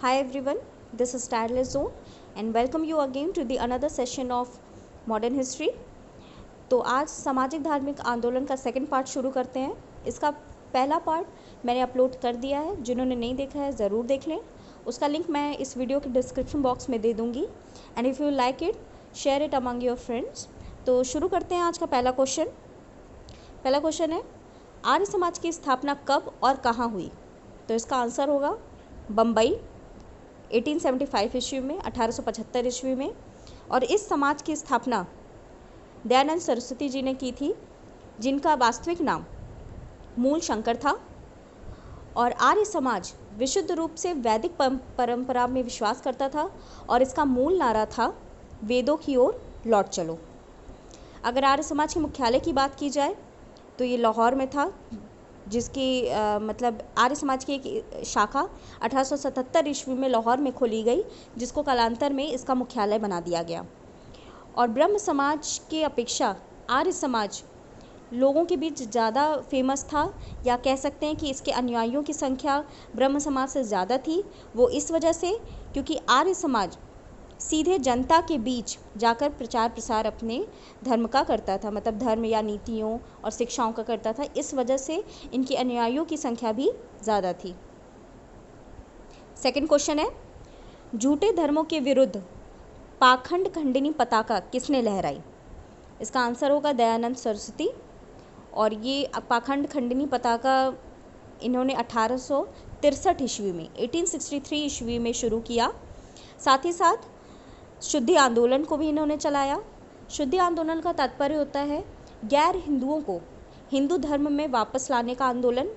Hi everyone, this is Tireless Zone and welcome you again to the another session of Modern History। तो आज सामाजिक धार्मिक आंदोलन का सेकंड पार्ट शुरू करते हैं। इसका पहला पार्ट मैंने अपलोड कर दिया है, जिन्होंने नहीं देखा है ज़रूर देख लें। उसका लिंक मैं इस वीडियो के डिस्क्रिप्शन बॉक्स में दे दूँगी and if you like it share it among your friends. तो शुरू करते हैं आज का पहला क्वेश्चन। पहला क्वेश्चन है, आर्य समाज की स्थापना कब और कहाँ हुई? तो इसका आंसर होगा बम्बई 1875 ईस्वी में, 1875 ईस्वी में। और इस समाज की स्थापना दयानंद सरस्वती जी ने की थी, जिनका वास्तविक नाम मूल शंकर था। और आर्य समाज विशुद्ध रूप से वैदिक परंपरा में विश्वास करता था और इसका मूल नारा था वेदों की ओर लौट चलो। अगर आर्य समाज के मुख्यालय की बात की जाए तो ये लाहौर में था, जिसकी मतलब आर्य समाज की एक शाखा 1877 ईस्वी में लाहौर में खोली गई, जिसको कालांतर में इसका मुख्यालय बना दिया गया। और ब्रह्म समाज के अपेक्षा आर्य समाज लोगों के बीच ज़्यादा फेमस था, या कह सकते हैं कि इसके अनुयायियों की संख्या ब्रह्म समाज से ज़्यादा थी। वो इस वजह से क्योंकि आर्य समाज सीधे जनता के बीच जाकर प्रचार प्रसार अपने धर्म का करता था, मतलब धर्म या नीतियों और शिक्षाओं का करता था। इस वजह से इनके अनुयायियों की संख्या भी ज़्यादा थी। सेकंड क्वेश्चन है, झूठे धर्मों के विरुद्ध पाखंड खंडिनी पताका किसने लहराई? इसका आंसर होगा दयानंद सरस्वती। और ये पाखंड खंडिनी पताका इन्होंने 1863 ईस्वी में 1863 ईस्वी में शुरू किया। साथ ही साथ शुद्धि आंदोलन को भी इन्होंने चलाया। शुद्धि आंदोलन का तात्पर्य होता है गैर हिंदुओं को हिंदू धर्म में वापस लाने का आंदोलन,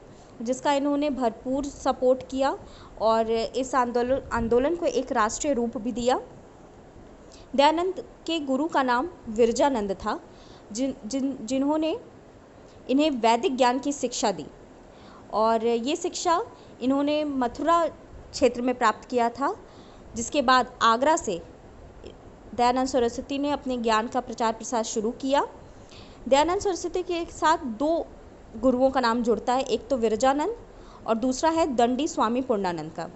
जिसका इन्होंने भरपूर सपोर्ट किया और इस आंदोलन को एक राष्ट्रीय रूप भी दिया। दयानंद के गुरु का नाम विरजानंद था, जिन्होंने इन्हें वैदिक ज्ञान की शिक्षा दी। और ये शिक्षा इन्होंने मथुरा क्षेत्र में प्राप्त किया था, जिसके बाद आगरा से दयानंद सरस्वती ने अपने ज्ञान का प्रचार प्रसार शुरू किया। दयानंद सरस्वती के साथ दो गुरुओं का नाम जुड़ता है, एक तो विरजानंद और दूसरा है दंडी स्वामी पूर्णानंद का।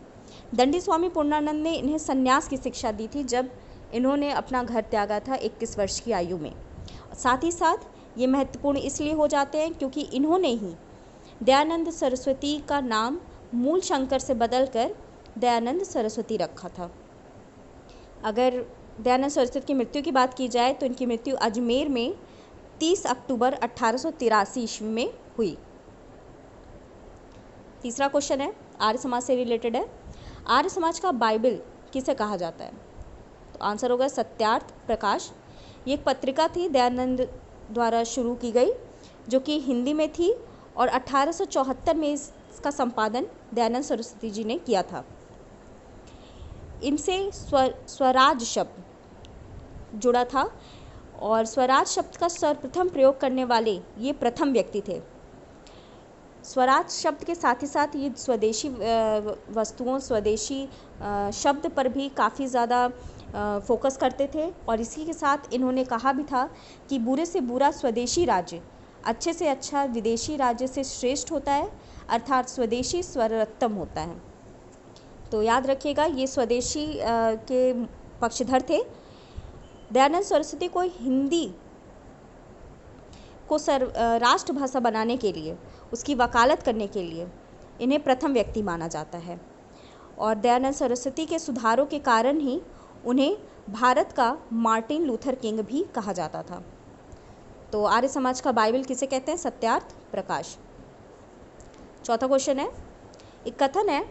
दंडी स्वामी पूर्णानंद ने इन्हें संन्यास की शिक्षा दी थी जब इन्होंने अपना घर त्यागा था 21 वर्ष की आयु में। साथ ही साथ ये महत्वपूर्ण इसलिए हो जाते हैं क्योंकि इन्होंने ही दयानंद सरस्वती का नाम मूल शंकर से बदलकर दयानंद सरस्वती रखा था। अगर दयानंद सरस्वती की मृत्यु की बात की जाए तो इनकी मृत्यु अजमेर में 30 अक्टूबर 1883 ईस्वी में हुई। तीसरा क्वेश्चन है, आर्य समाज से रिलेटेड है। आर्य समाज का बाइबल किसे कहा जाता है? तो आंसर होगा सत्यार्थ प्रकाश। ये एक पत्रिका थी दयानंद द्वारा शुरू की गई, जो कि हिंदी में थी और 1874 में इसका संपादन दयानंद सरस्वती जी ने किया था। इनसे स्वराज शब्द जुड़ा था और स्वराज शब्द का सर्वप्रथम प्रयोग करने वाले ये प्रथम व्यक्ति थे। स्वराज शब्द के साथ ही साथ ये स्वदेशी वस्तुओं, स्वदेशी शब्द पर भी काफ़ी ज़्यादा फोकस करते थे। और इसी के साथ इन्होंने कहा भी था कि बुरे से बुरा स्वदेशी राज्य अच्छे से अच्छा विदेशी राज्य से श्रेष्ठ होता है, अर्थात स्वदेशी सर्वोत्तम होता है। तो याद रखिएगा, ये स्वदेशी के पक्षधर थे। दयानंद सरस्वती को हिंदी को राष्ट्रभाषा बनाने के लिए, उसकी वकालत करने के लिए इन्हें प्रथम व्यक्ति माना जाता है। और दयानंद सरस्वती के सुधारों के कारण ही उन्हें भारत का मार्टिन लूथर किंग भी कहा जाता था। तो आर्य समाज का बाइबल किसे कहते हैं? सत्यार्थ प्रकाश। चौथा क्वेश्चन है, एक कथन है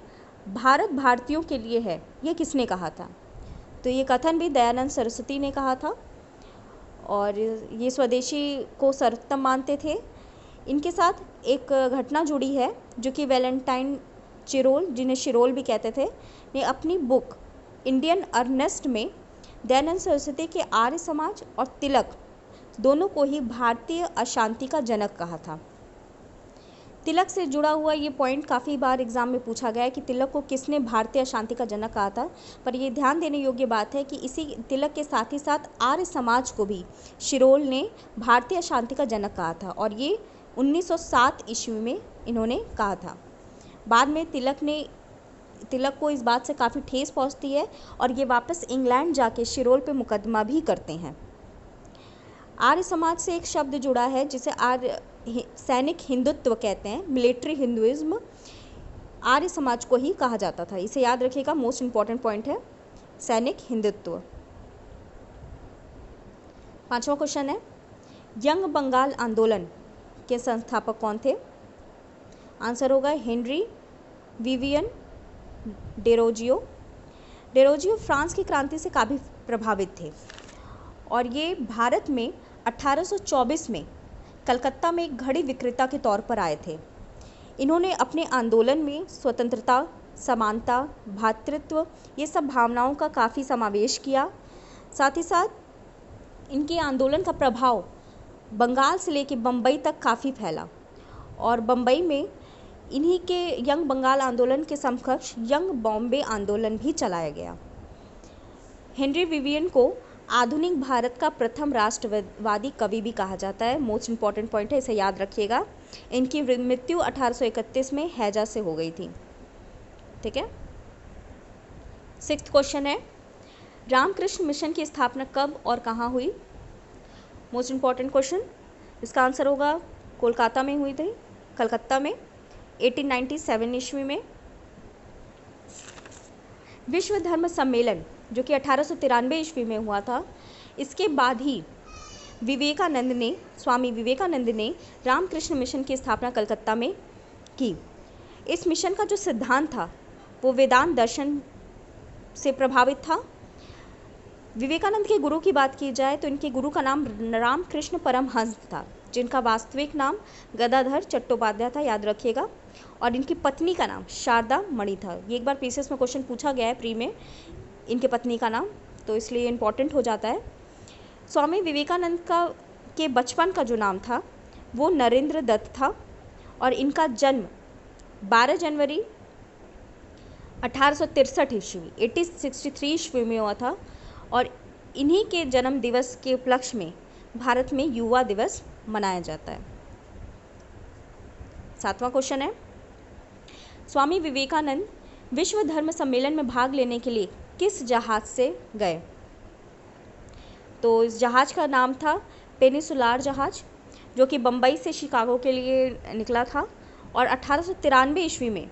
भारत भारतीयों के लिए है, ये किसने कहा था? तो ये कथन भी दयानंद सरस्वती ने कहा था और ये स्वदेशी को सर्वोत्तम मानते थे। इनके साथ एक घटना जुड़ी है जो कि वैलेंटाइन चिरोल, जिन्हें शिरोल भी कहते थे, ने अपनी बुक इंडियन अर्नेस्ट में दयानंद सरस्वती के आर्य समाज और तिलक दोनों को ही भारतीय अशांति का जनक कहा था। तिलक से जुड़ा हुआ ये पॉइंट काफ़ी बार एग्जाम में पूछा गया है कि तिलक को किसने भारतीय अशांति का जनक कहा था। पर ये ध्यान देने योग्य बात है कि इसी तिलक के साथ ही साथ आर्य समाज को भी शिरोल ने भारतीय अशांति का जनक कहा था और ये 1907 ईस्वी में इन्होंने कहा था। बाद में तिलक को इस बात से काफ़ी ठेस पहुंचती है और ये वापस इंग्लैंड जाके शिरोल पे मुकदमा भी करते हैं। आर्य समाज से एक शब्द जुड़ा है जिसे आर्य सैनिक हिंदुत्व कहते हैं, मिलिट्री हिंदुइज्म आर्य समाज को ही कहा जाता था। इसे याद रखिएगा, मोस्ट इंपॉर्टेंट पॉइंट है सैनिक हिंदुत्व। 5वां क्वेश्चन है, यंग बंगाल आंदोलन के संस्थापक कौन थे? आंसर होगा Henry Vivian Derozio. Derozio France की क्रांति से काफ़ी प्रभावित थे और ये भारत में 1824 में कलकत्ता में एक घड़ी विक्रेता के तौर पर आए थे। इन्होंने अपने आंदोलन में स्वतंत्रता, समानता, भ्रातृत्व ये सब भावनाओं का काफ़ी समावेश किया। साथ ही साथ इनके आंदोलन का प्रभाव बंगाल से लेकर बम्बई तक काफ़ी फैला और बम्बई में इन्हीं के यंग बंगाल आंदोलन के समकक्ष यंग बॉम्बे आंदोलन भी चलाया गया। हेनरी विवियन को आधुनिक भारत का प्रथम राष्ट्रवादी कवि भी कहा जाता है। मोस्ट इंपॉर्टेंट पॉइंट है, इसे याद रखिएगा। इनकी मृत्यु 1831 में हैजा से हो गई थी। ठीक है। 6th क्वेश्चन है, रामकृष्ण मिशन की स्थापना कब और कहाँ हुई? मोस्ट इंपॉर्टेंट क्वेश्चन, इसका आंसर होगा कोलकाता में हुई थी, कलकत्ता में 1897 ईस्वी में। विश्व धर्म सम्मेलन जो कि 1893 ईस्वी में हुआ था, इसके बाद ही स्वामी विवेकानंद ने रामकृष्ण मिशन की स्थापना कलकत्ता में की। इस मिशन का जो सिद्धांत था वो वेदांत दर्शन से प्रभावित था। विवेकानंद के गुरु की बात की जाए तो इनके गुरु का नाम रामकृष्ण परमहंस था, जिनका वास्तविक नाम गदाधर चट्टोपाध्याय था, याद रखिएगा। और इनकी पत्नी का नाम शारदा मणि था। ये एक बार पीसीएस में क्वेश्चन पूछा गया है प्री में, इनके पत्नी का नाम, तो इसलिए इम्पॉर्टेंट हो जाता है। स्वामी विवेकानंद के बचपन का जो नाम था वो नरेंद्र दत्त था और इनका जन्म 12 जनवरी 1863 ईस्वी 1863 ईस्वी में हुआ था और इन्हीं के जन्म दिवस के उपलक्ष्य में भारत में युवा दिवस मनाया जाता है। 7वां क्वेश्चन है, स्वामी विवेकानंद विश्व धर्म सम्मेलन में भाग लेने के लिए किस जहाज से गए? तो इस जहाज का नाम था पेनिसुलार जहाज, जो कि बम्बई से शिकागो के लिए निकला था और 1893 ईस्वी में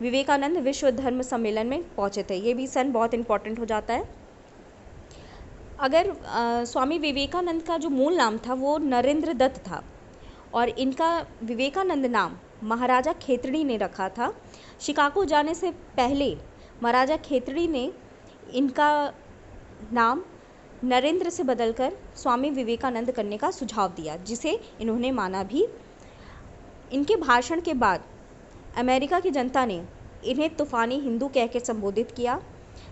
विवेकानंद विश्व धर्म सम्मेलन में पहुंचे थे। ये भी सन बहुत इंपॉर्टेंट हो जाता है। अगर स्वामी विवेकानंद का जो मूल नाम था वो नरेंद्र दत्त था और इनका विवेकानंद नाम महाराजा खेतड़ी ने रखा था। शिकागो जाने से पहले महाराजा खेतड़ी ने इनका नाम नरेंद्र से बदलकर स्वामी विवेकानंद करने का सुझाव दिया, जिसे इन्होंने माना भी। इनके भाषण के बाद अमेरिका की जनता ने इन्हें तूफ़ानी हिंदू कह के संबोधित किया।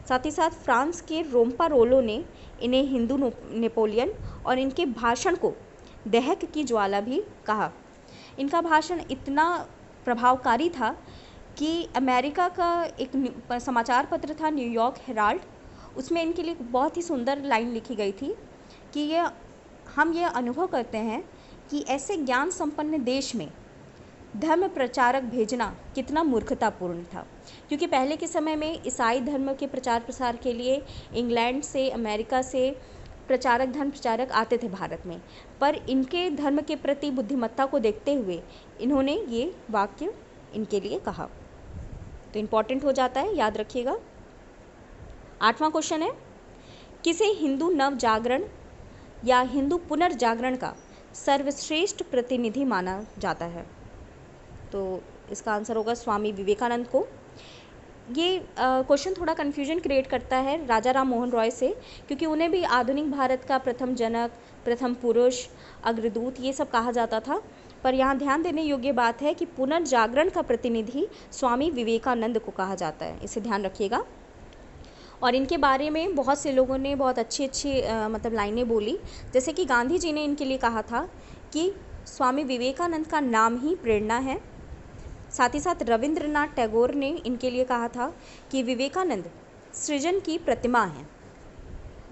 साथ ही साथ फ्रांस के रोम्पा रोलो ने इन्हें हिंदू नेपोलियन और इनके भाषण को दहक की ज्वाला भी कहा। इनका भाषण इतना प्रभावकारी था कि अमेरिका का एक समाचार पत्र था न्यूयॉर्क हेराल्ड, उसमें इनके लिए बहुत ही सुंदर लाइन लिखी गई थी कि हम ये अनुभव करते हैं कि ऐसे ज्ञान संपन्न देश में धर्म प्रचारक भेजना कितना मूर्खतापूर्ण था, क्योंकि पहले के समय में ईसाई धर्म के प्रचार प्रसार के लिए इंग्लैंड से, अमेरिका से धर्म प्रचारक आते थे भारत में, पर इनके धर्म के प्रति बुद्धिमत्ता को देखते हुए इन्होंने ये वाक्य इनके लिए कहा। तो इम्पॉर्टेंट हो जाता है, याद रखिएगा। 8वां क्वेश्चन है, किसे हिंदू नव जागरण या हिंदू पुनर्जागरण का सर्वश्रेष्ठ प्रतिनिधि माना जाता है? तो इसका आंसर होगा स्वामी विवेकानंद को। ये क्वेश्चन थोड़ा कन्फ्यूजन क्रिएट करता है राजा राम मोहन रॉय से, क्योंकि उन्हें भी आधुनिक भारत का प्रथम जनक, प्रथम पुरुष, अग्रदूत ये सब कहा जाता था। पर यहाँ ध्यान देने योग्य बात है कि पुनर्जागरण का प्रतिनिधि स्वामी विवेकानंद को कहा जाता है, इसे ध्यान रखिएगा। और इनके बारे में बहुत से लोगों ने बहुत अच्छी मतलब लाइनें बोली, जैसे कि गांधी जी ने इनके लिए कहा था कि स्वामी विवेकानंद का नाम ही प्रेरणा है। साथ ही साथ रविंद्रनाथ टैगोर ने इनके लिए कहा था कि विवेकानंद सृजन की प्रतिमा हैं।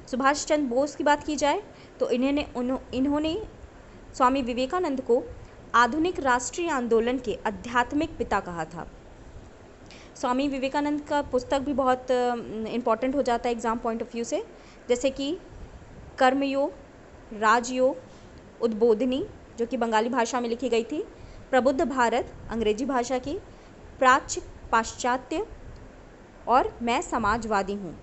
सुभाष चंद्र बोस की बात की जाए तो इन्होंने स्वामी विवेकानंद को आधुनिक राष्ट्रीय आंदोलन के आध्यात्मिक पिता कहा था। स्वामी विवेकानंद का पुस्तक भी बहुत इम्पॉर्टेंट हो जाता है एग्ज़ाम पॉइंट ऑफ व्यू से, जैसे कि कर्मयोग, राजयोग, उद्बोधनी जो कि बंगाली भाषा में लिखी गई थी, प्रबुद्ध भारत अंग्रेजी भाषा की, प्राच्य पाश्चात्य और मैं समाजवादी हूँ,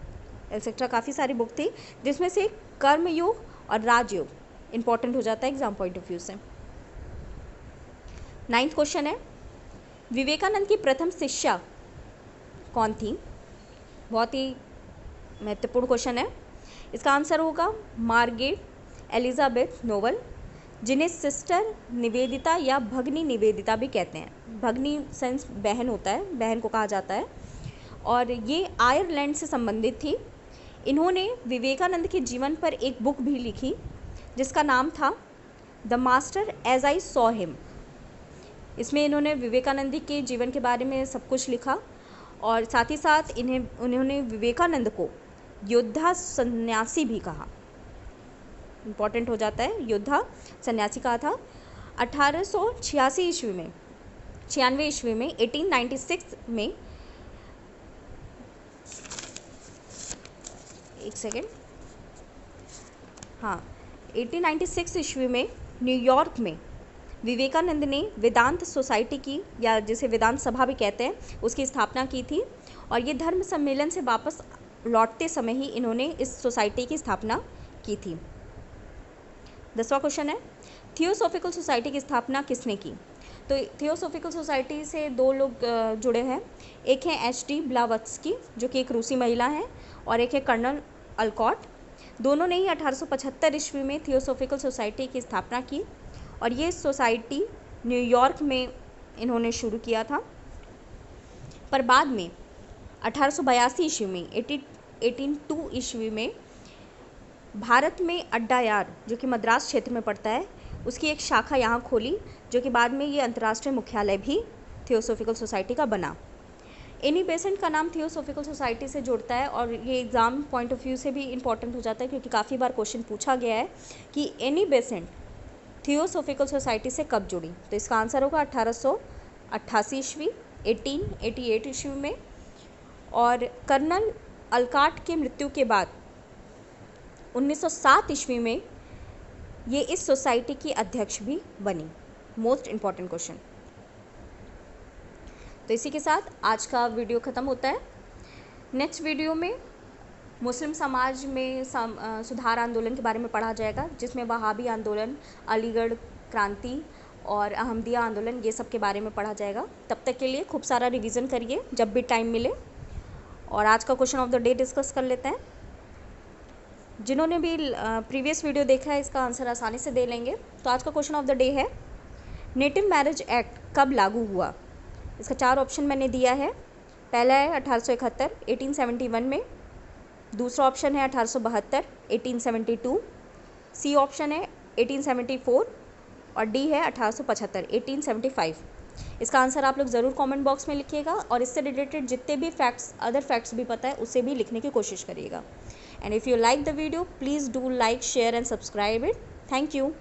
एक्सेट्रा काफ़ी सारी बुक थी, जिसमें से कर्मयोग और राजयोग इम्पॉर्टेंट हो जाता है एग्जाम पॉइंट ऑफ व्यू से। 9th क्वेश्चन है, विवेकानंद की प्रथम शिष्या कौन थी? बहुत ही महत्वपूर्ण क्वेश्चन है। इसका आंसर होगा मार्गरेट एलिजाबेथ नोबल, जिन्हें सिस्टर निवेदिता या भगनी निवेदिता भी कहते हैं। भगनी सेंस बहन होता है, बहन को कहा जाता है, और ये आयरलैंड से संबंधित थी। इन्होंने विवेकानंद के जीवन पर एक बुक भी लिखी जिसका नाम था the master as I saw him. इसमें इन्होंने विवेकानंद के जीवन के बारे में सब कुछ लिखा, और साथ ही साथ उन्होंने विवेकानंद को योद्धा सन्यासी भी कहा। इम्पॉर्टेंट हो जाता है, योद्धा सन्यासी कहा था। 1886 ईस्वी में 1896 में एक सेकेंड, हाँ 1896 ईस्वी में न्यूयॉर्क में विवेकानंद ने वेदांत सोसाइटी की, या जिसे वेदांत सभा भी कहते हैं, उसकी स्थापना की थी। और ये धर्म सम्मेलन से वापस लौटते समय ही इन्होंने इस सोसाइटी की स्थापना की थी। 10वां क्वेश्चन है, थियोसॉफिकल सोसाइटी की स्थापना किसने की? तो थियोसॉफिकल सोसाइटी से दो लोग जुड़े हैं। एक है एच.डी. ब्लावत्स्की जो कि एक रूसी महिला हैं, और एक है कर्नल अल्कॉट। दोनों ने ही 1875 ईस्वी में थियोसॉफिकल सोसाइटी की स्थापना की, और ये सोसाइटी न्यूयॉर्क में इन्होंने शुरू किया था। पर बाद में 1882 ईस्वी में 1802 ईस्वी में भारत में अड्डायार जो कि मद्रास क्षेत्र में पड़ता है, उसकी एक शाखा यहाँ खोली, जो कि बाद में ये अंतर्राष्ट्रीय मुख्यालय भी थियोसॉफिकल सोसाइटी का बना। एनी बेसेंट का नाम थियोसॉफिकल सोसाइटी से जुड़ता है, और ये एग्ज़ाम पॉइंट ऑफ व्यू से भी इम्पॉर्टेंट हो जाता है, क्योंकि काफ़ी बार क्वेश्चन पूछा गया है कि एनी बेसेंट थियोसॉफिकल सोसाइटी से कब जुड़ी। तो इसका आंसर होगा 1888 ईस्वी, 1888 ईस्वी में। और कर्नल अल्काट की मृत्यु के बाद 1907 ईस्वी में ये इस सोसाइटी की अध्यक्ष भी बनी। Most important question. तो इसी के साथ आज का वीडियो ख़त्म होता है। नेक्स्ट वीडियो में मुस्लिम समाज में सुधार आंदोलन के बारे में पढ़ा जाएगा, जिसमें वहाबी आंदोलन, अलीगढ़ क्रांति और अहमदिया आंदोलन, ये सब के बारे में पढ़ा जाएगा। तब तक के लिए खूब सारा रिवीजन करिए जब भी टाइम मिले। और आज का question of the day discuss कर लेते हैं। जिन्होंने भी प्रीवियस वीडियो देखा है, इसका आंसर आसानी से दे लेंगे। तो आज का क्वेश्चन ऑफ द डे है, नेटिव मैरिज एक्ट कब लागू हुआ? इसका 4 ऑप्शन मैंने दिया है। पहला है 1871 1871 में, दूसरा ऑप्शन है 1872 1872, सी ऑप्शन है 1874 और डी है 1875 1875। इसका आंसर आप लोग ज़रूर कमेंट बॉक्स में लिखिएगा, और इससे रिलेटेड जितने भी फैक्ट्स, अदर फैक्ट्स भी पता है, उसे भी लिखने की कोशिश करिएगा। And if you like the video, please do like, share and subscribe it. Thank you.